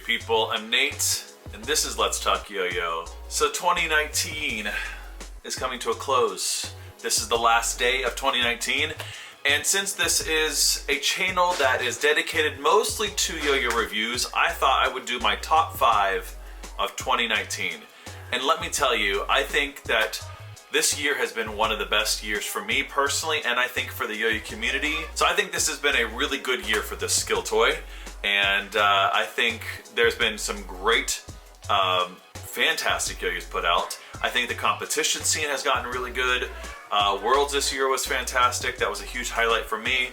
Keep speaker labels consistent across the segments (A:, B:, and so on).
A: people? I'm Nate, and this is Let's Talk Yo-Yo. So 2019 is coming to a close. This is the last day of 2019, and since this is a channel that is dedicated mostly to yo-yo reviews, I thought I would do my top 5 of 2019. And let me tell you, I think that this year has been one of the best years for me personally, and I think for the yo-yo community. So I think this has been a really good year for this skill toy, and I think there's been some great, fantastic yo-yos put out. I think the competition scene has gotten really good. Worlds this year was fantastic. That was a huge highlight for me,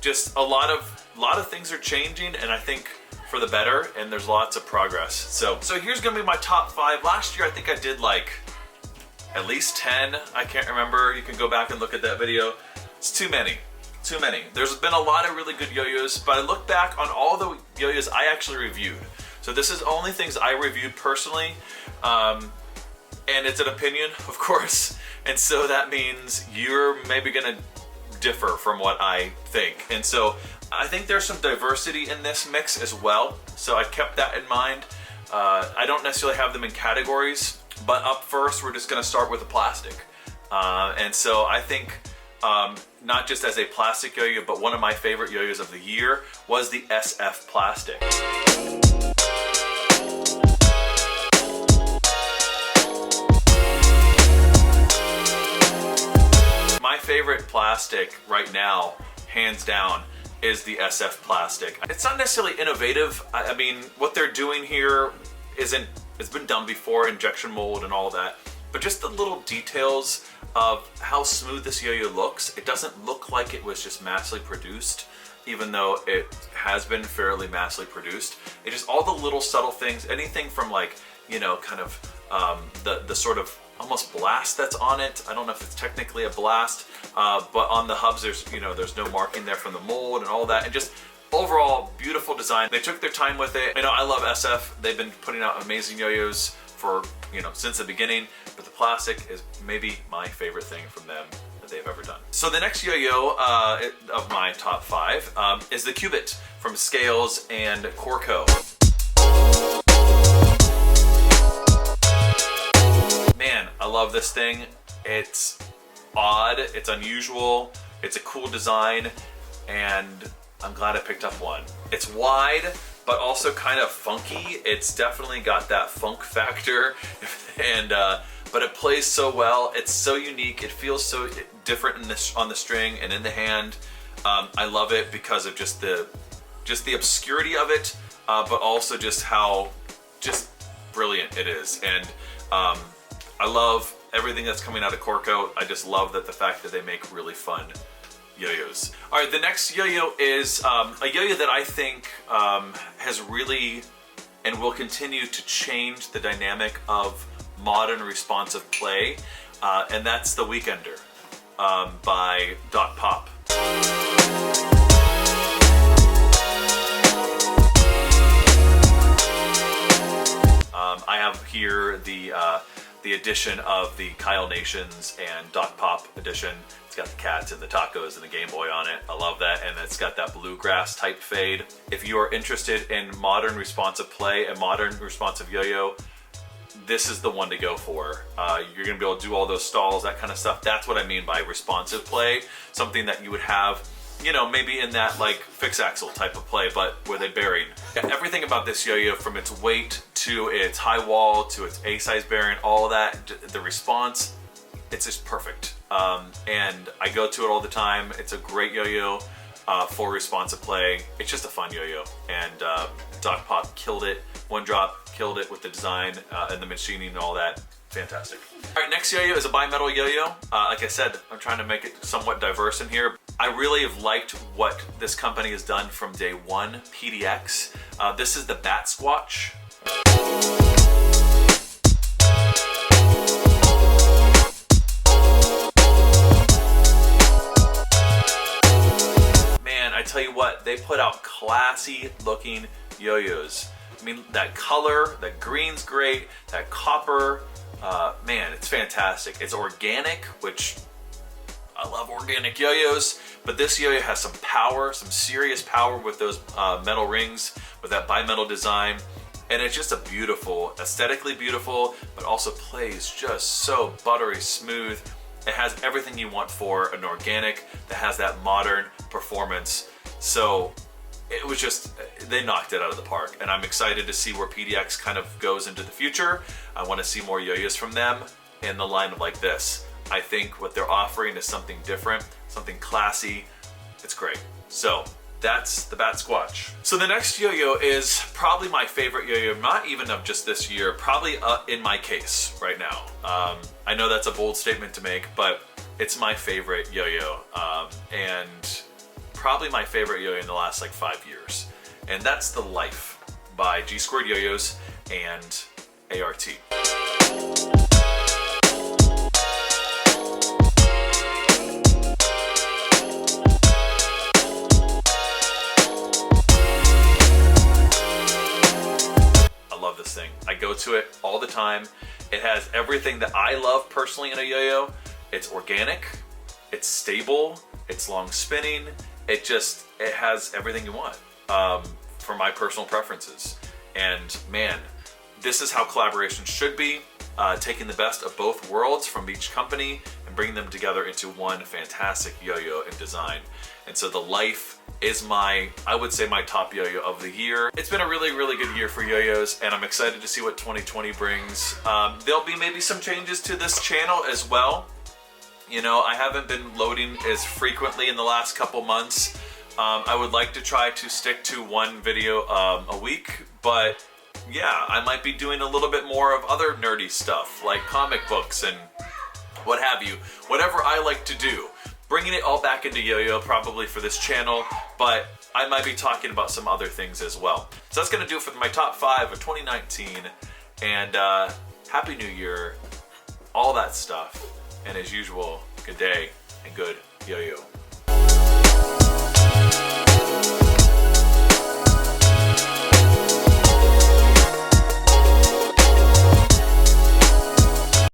A: just a lot of things are changing, and I think for the better, and there's lots of progress. So here's gonna be my top 5. Last year I think I did like at least 10. I can't remember. You can go back and look at that video. It's too many. There's been a lot of really good yo-yos, but I look back on all the yo-yos I actually reviewed. So this is only things I reviewed personally, and it's an opinion, of course, and so that means you're maybe gonna differ from what I think. And so I think there's some diversity in this mix as well, so I kept that in mind. I don't necessarily have them in categories, but up first we're just going to start with the plastic. And so I think not just as a plastic yo-yo, but one of my favorite yo-yos of the year was the SF plastic. My favorite plastic right now, hands down, is the SF plastic. It's not necessarily innovative. I mean, what they're doing here it's been done before, injection mold and all that, but just the little details of how smooth this yo-yo looks. It doesn't look like it was just massively produced, even though it has been fairly massively produced. It's just all the little subtle things, anything from like, you know, kind of the sort of almost blast that's on it. I don't know if it's technically a blast, but on the hubs there's no marking there from the mold and all that, and just overall beautiful design. They took their time with it. I love SF. They've been putting out amazing yo-yos for since the beginning, but the plastic is maybe my favorite thing from them that they've ever done. So the next yo-yo of my top 5 is the Cubit from Scales and Cork. Man, I love this thing. It's odd, it's unusual, it's a cool design, and I'm glad I picked up one. It's wide, but also kind of funky. It's definitely got that funk factor, and but it plays so well. It's so unique. It feels so different on the string and in the hand. I love it because of just the obscurity of it, but also just how brilliant it is. And I love everything that's coming out of Cork. I just love the fact that they make really fun yo-yos. All right, the next yo-yo is a yo-yo that I think has really and will continue to change the dynamic of modern responsive play, and that's the Weekender by Doc Pop. I have here the edition of the Kyle Nations and Doc Pop edition. It's got the cats and the tacos and the Game Boy on it. I love that, and it's got that bluegrass type fade. If you are interested in modern responsive play and modern responsive yo-yo, this is the one to go for. You're gonna be able to do all those stalls, that kind of stuff. That's what I mean by responsive play. Something that you would have, maybe in that like fixed axle type of play, but with a bearing. Everything about this yo-yo, from its weight to its high wall to its A-size bearing, all of that, the response, it's just perfect. And I go to it all the time. It's a great yo-yo for responsive play. It's just a fun yo-yo, and Doc Pop killed it. One Drop killed it with the design and the machining and all that. Fantastic. All right, next yo-yo is a bimetal yo-yo. Like I said, I'm trying to make it somewhat diverse in here. I really have liked what this company has done from day one, PDX. This is the Bat Squatch. Man, I tell you what, they put out classy looking yo-yos. I mean, that color, that green's great, that copper, man, it's fantastic. It's organic, which I love organic yo-yos, But this yo-yo has some power, some serious power with those metal rings, with that bimetal design. And it's just a beautiful, aesthetically beautiful, but also plays just so buttery smooth. It has everything you want for an organic that has that modern performance. So it was just, they knocked it out of the park. And I'm excited to see where PDX kind of goes into the future. I want to see more yo-yos from them in the line like this. I think what they're offering is something different, something classy. It's great. So that's the Bat Squatch. So the next yo-yo is probably my favorite yo-yo, not even of just this year, probably in my case right now. I know that's a bold statement to make, but it's my favorite yo-yo, and probably my favorite yo-yo in the last like 5 years. And that's the Life by Squared YoYos and ART. Thing. I go to it all the time. It has everything that I love personally in a yo-yo. It's organic, it's stable, it's long spinning. It has everything you want for my personal preferences. And man, this is how collaboration should be, taking the best of both worlds from each company and bringing them together into one fantastic yo-yo in design. And so the Life is I would say my top yo-yo of the year. It's been a really, really good year for yo-yos, and I'm excited to see what 2020 brings. There'll be maybe some changes to this channel as well. You know, I haven't been loading as frequently in the last couple months. I would like to try to stick to one video a week, but yeah, I might be doing a little bit more of other nerdy stuff, like comic books and what have you. Whatever I like to do. Bringing it all back into yo-yo probably for this channel, but I might be talking about some other things as well. So that's gonna do it for my top 5 of 2019, and Happy New Year, all that stuff. And as usual, good day and good yo-yo.